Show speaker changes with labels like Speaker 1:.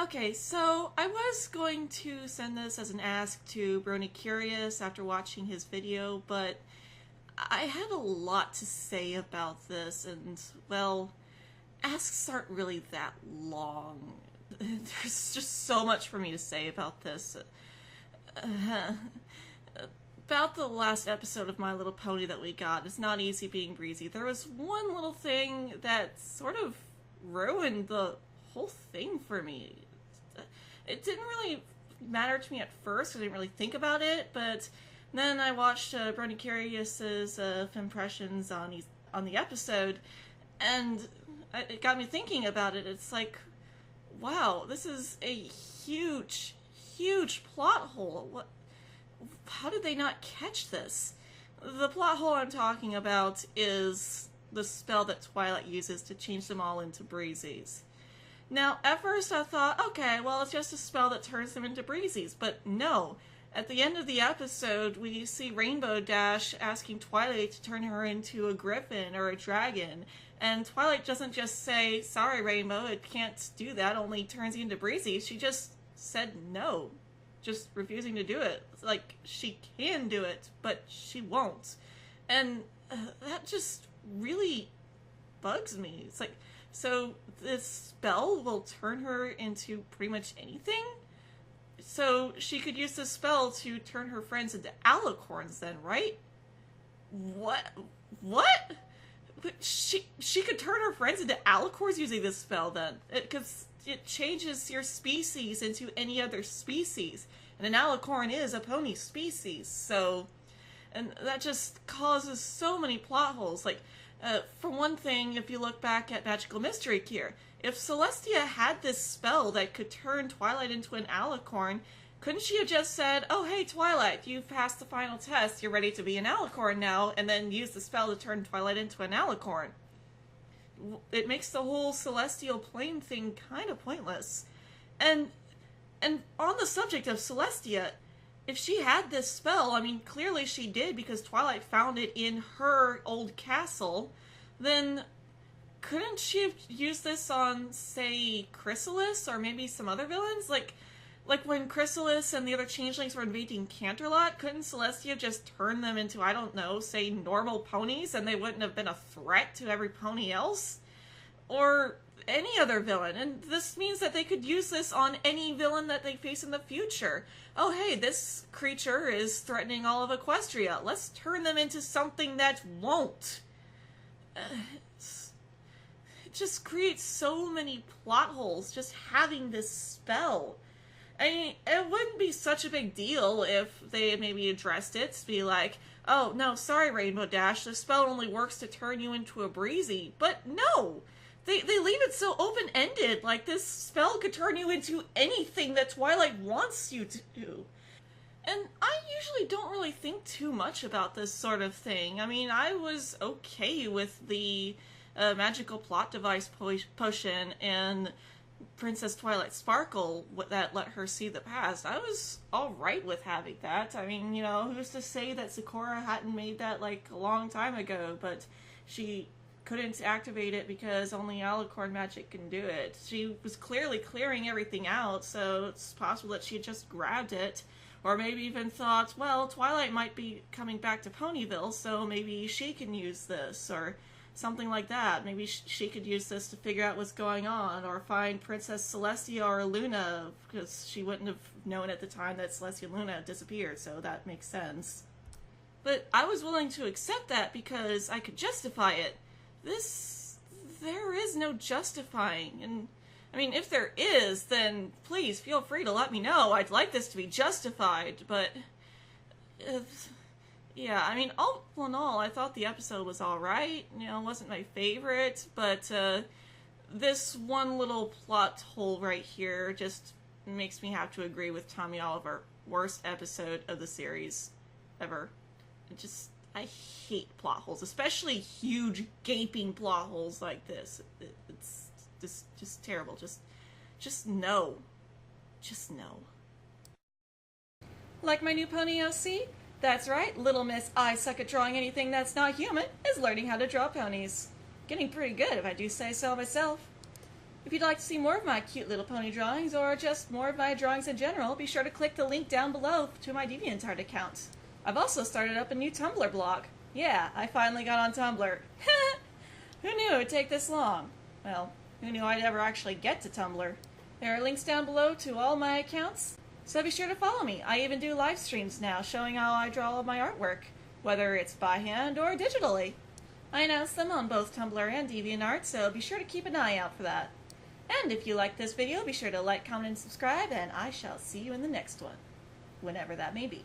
Speaker 1: Okay, so I was going to send this as an ask to Brony Curious after watching his video, but I had a lot to say about this, and, well, asks aren't really that long. There's just so much for me to say about this. About the last episode of My Little Pony that we got, It's Not Easy Being Breezy, there was one little thing that sort of ruined the whole thing for me. It didn't really matter to me at first, I didn't really think about it, but then I watched Brony Curious's impressions on the episode, and it got me thinking about it. It's like, wow, this is a huge, huge plot hole. How did they not catch this? The plot hole I'm talking about is the spell that Twilight uses to change them all into Breezes. Now, at first I thought, okay, well, it's just a spell that turns them into Breezes, but no. At the end of the episode, we see Rainbow Dash asking Twilight to turn her into a griffin or a dragon, and Twilight doesn't just say, sorry, Rainbow, it can't do that, only turns you into Breezes. She just said no, just refusing to do it. Like, she can do it, but she won't. And that just really bugs me. It's like, so this spell will turn her into pretty much anything? So she could use this spell to turn her friends into alicorns then, right? What? She could turn her friends into alicorns using this spell then. Because it changes your species into any other species. And an alicorn is a pony species, so... And that just causes so many plot holes. Like, for one thing, if you look back at Magical Mystery Cure, if Celestia had this spell that could turn Twilight into an alicorn, couldn't she have just said, oh hey Twilight, you've passed the final test, you're ready to be an alicorn now, and then use the spell to turn Twilight into an alicorn? It makes the whole celestial plane thing kind of pointless. And on the subject of Celestia, if she had this spell, I mean, clearly she did because Twilight found it in her old castle, then couldn't she have used this on, say, Chrysalis or maybe some other villains? Like when Chrysalis and the other changelings were invading Canterlot, couldn't Celestia just turn them into, I don't know, say normal ponies and they wouldn't have been a threat to every pony else? Or any other villain, and this means that they could use this on any villain that they face in the future. Oh hey, this creature is threatening all of Equestria. Let's turn them into something that won't. It just creates so many plot holes just having this spell. I mean, it wouldn't be such a big deal if they had maybe addressed it to be like, oh no, sorry Rainbow Dash, the spell only works to turn you into a Breezy. But no! They leave it so open-ended, like this spell could turn you into anything that Twilight wants you to do. And I usually don't really think too much about this sort of thing. I mean, I was okay with the magical plot device potion and Princess Twilight Sparkle that let her see the past. I was alright with having that. I mean, you know, who's to say that Sakura hadn't made that, like, a long time ago, but she couldn't activate it because only alicorn magic can do it. She was clearly clearing everything out, so it's possible that she just grabbed it, or maybe even thought, well, Twilight might be coming back to Ponyville, so maybe she can use this, or something like that. Maybe she could use this to figure out what's going on, or find Princess Celestia or Luna, because she wouldn't have known at the time that Celestia and Luna had disappeared, so that makes sense. But I was willing to accept that because I could justify it. There is no justifying, and I mean, if there is, then please feel free to let me know. I'd like this to be justified, but yeah, I mean, all in all, I thought the episode was alright. You know, it wasn't my favorite, but this one little plot hole right here just makes me have to agree with Tommy Oliver. Worst episode of the series ever. I hate plot holes, especially huge, gaping plot holes like this. It's just terrible. Just no. Just no. Like my new pony OC? That's right, Little Miss I Suck at Drawing Anything That's Not Human is learning how to draw ponies. Getting pretty good, if I do say so myself. If you'd like to see more of my cute little pony drawings, or just more of my drawings in general, be sure to click the link down below to my DeviantArt account. I've also started up a new Tumblr blog. Yeah, I finally got on Tumblr. Who knew it would take this long? Well, who knew I'd ever actually get to Tumblr? There are links down below to all my accounts, so be sure to follow me. I even do live streams now showing how I draw all of my artwork, whether it's by hand or digitally. I announce them on both Tumblr and DeviantArt, so be sure to keep an eye out for that. And if you like this video, be sure to like, comment, and subscribe, and I shall see you in the next one, whenever that may be.